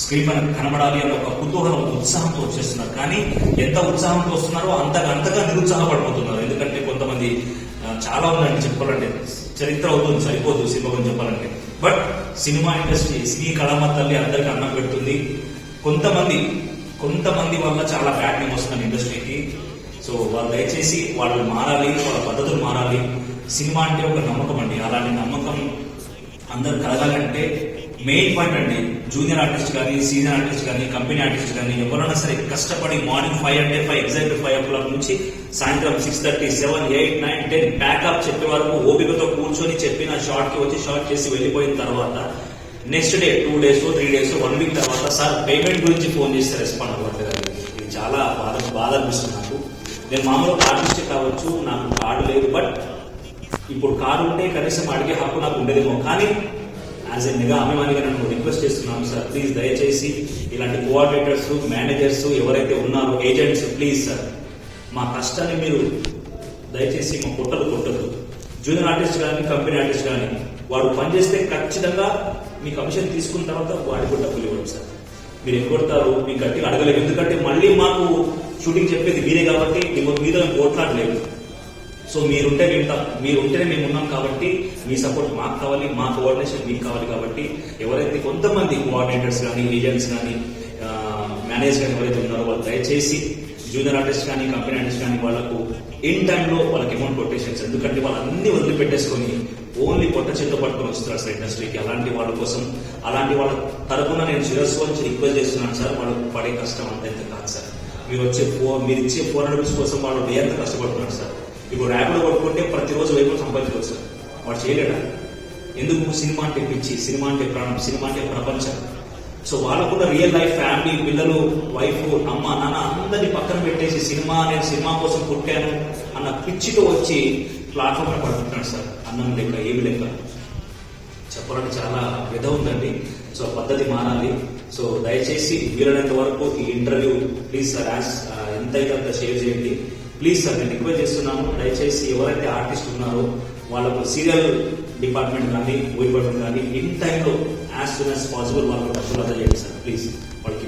Screen పైన కనబడాలి అని ఒక కుతూహలం ఉత్సాహంతో వచ్చేస్తున్నారు. కానీ ఎంత ఉత్సాహంతో వస్తున్నారో అంతగా నిరుత్సాహపడిపోతున్నారు. ఎందుకంటే కొంతమంది చాలా ఉందండి చెప్పుకోవాలంటే, చరిత్ర అవుతుంది సరిపోదు సినిమా గురించి చెప్పాలంటే. బట్ సినిమా ఇండస్ట్రీ, సినీ కళామ తల్లి అందరికీ అన్నం పెడుతుంది. కొంతమంది వల్ల చాలా బ్యాడ్ నేమ్ వస్తుంది ఇండస్ట్రీకి. సో వాళ్ళు దయచేసి వాళ్ళు మారాలి, వాళ్ళ పద్ధతులు మారాలి. సినిమా అంటే ఒక నమ్మకం అండి. అలాంటి నమ్మకం అందరు కలగాలంటే మెయిన్ పాయింట్ అండి, జూనియర్ ఆర్టిస్ట్ కానీ, సీనియర్ ఆర్టిస్ట్ కానీ, కంపెనీ ఆర్టిస్ట్ కానీ ఎవరైనా సరే కష్టపడి మార్నింగ్ 5 అంటే 5 ఎగ్జాక్ట్ 5 o'clock నుంచి సాయంత్రం 6:30, 7, 8, 9, 10 ప్యాకప్ చెప్పే వరకు ఓపికతో కూర్చొని చెప్పిన షార్ట్ కి వచ్చి షార్ట్ చేసి వెళ్ళిపోయిన తర్వాత next day 2 days 3 days 1 week తర్వాత సార్ పేమెంట్ గురించి ఫోన్ చేస్తే రెస్పాండ్ అవ్వట్లేదు. ఇది చాలా బాధ అనిపిస్తుంది నాకు. నేను మామూలుగా ఆర్టిస్ట్ కావచ్చు, నాకు కార్డు లేదు. బట్ ఇప్పుడు కార్డు ఉంటే కనీసం అడిగే హక్కు నాకు ఉండేదేమో. కానీ యాజ్ ఎ మెగా అభిమానిగా నన్ను రిక్వెస్ట్ చేస్తున్నాను సార్, ప్లీజ్ దయచేసి ఇలాంటి కోఆర్డినేటర్స్, మేనేజర్స్ ఎవరైతే ఉన్నారో, ఏజెంట్స్, ప్లీజ్ సార్ మా కష్టాన్ని మీరు దయచేసి మా కొట్టదు. జూనియర్ ఆర్టిస్ట్ కానీ, కంపెనీ ఆర్టిస్ట్ కానీ వాడు పనిచేస్తే ఖచ్చితంగా మీ కమిషన్ తీసుకున్న తర్వాత వాడికి కూడా డబ్బులు ఇవ్వడం సార్. మీరు ఎగ్గొడతారు, మీకు గట్టిగా అడగలేదు. ఎందుకంటే మళ్ళీ మాకు షూటింగ్ చెప్పేది మీరే కాబట్టి మీద పోట్లాడలేదు. సో మీరుంటేనే మేము ఉన్నాం కాబట్టి మీ సపోర్ట్ మాకు కావాలి, మా కోఆర్డినేషన్ మీకు కావాలి. కాబట్టి ఎవరైతే కొంతమంది కోఆర్డినేటర్స్ కానీ, ఏజెంట్స్ కానీ, మేనేజర్ కానీ ఎవరైతే ఉన్నారో వాళ్ళు దయచేసి జూనియర్ ఆర్టిస్ట్ కానీ, కంపెనీ ఆర్టిస్ట్ కానీ వాళ్ళకు ఇన్ టైంలో వాళ్ళకి అమౌంట్ కొట్టేసారు. ఎందుకంటే వాళ్ళు అన్ని వదిలిపెట్టేసుకొని ఓన్లీ పొట్ట చేతితో పట్టుకొని వస్తారు సార్ ఇండస్ట్రీకి. అలాంటి వాళ్ళ కోసం, అలాంటి వాళ్ళ తరఫున నేను శిరస్సు నుంచి రిక్వెస్ట్ చేస్తున్నాను సార్. వాళ్ళకు పడే కష్టం అంత ఎంత కాదు సార్. మీరు ఇచ్చే 400 rupees కోసం వాళ్ళు ఎంత కష్టపడుతున్నారు సార్. ఇప్పుడు ర్యాపిడో కొట్టుకుంటే ప్రతిరోజు 1000 రూపాయలు సంపాదించుకోవచ్చు సార్. వాడు చేయలేడా? ఎందుకు? సినిమా అంటే పిచ్చి, సినిమా అంటే ప్రాణం, సినిమా అంటే ప్రపంచం. సో వాళ్ళకు కూడా రియల్ లైఫ్, ఫ్యామిలీ, పిల్లలు, వైఫ్, అమ్మ, నాన్న అందరినీ పక్కన పెట్టేసి నేను సినిమా కోసం పుట్టాను అన్న పిచ్చితో వచ్చి ప్లాట్ఫామ్ పడుతుంటాడు సార్. అన్నం లేక, ఏమి లేక. చెప్పాలంటే చాలా వ్యధ ఉందండి. సో పద్ధతి మారాలి. సో దయచేసి వీలైనంత వరకు ఈ ఇంటర్వ్యూ ప్లీజ్ సార్ ఎంతైతే అంత షేర్ చేయండి ప్లీజ్ సార్. నేను రిక్వెస్ట్ చేస్తున్నాను, దయచేసి ఎవరైతే ఆర్టిస్ట్ ఉన్నారో వాళ్ళకు సీరియల్ డిపార్ట్మెంట్ కానీ, మూవీ డిపార్ట్మెంట్ కానీ ఇన్ టైంలో యాజ్ సూన్ యాజ్ పాసిబుల్ వాళ్ళకు డబ్బులు అదా చేయండి సార్ ప్లీజ్. వాళ్ళకి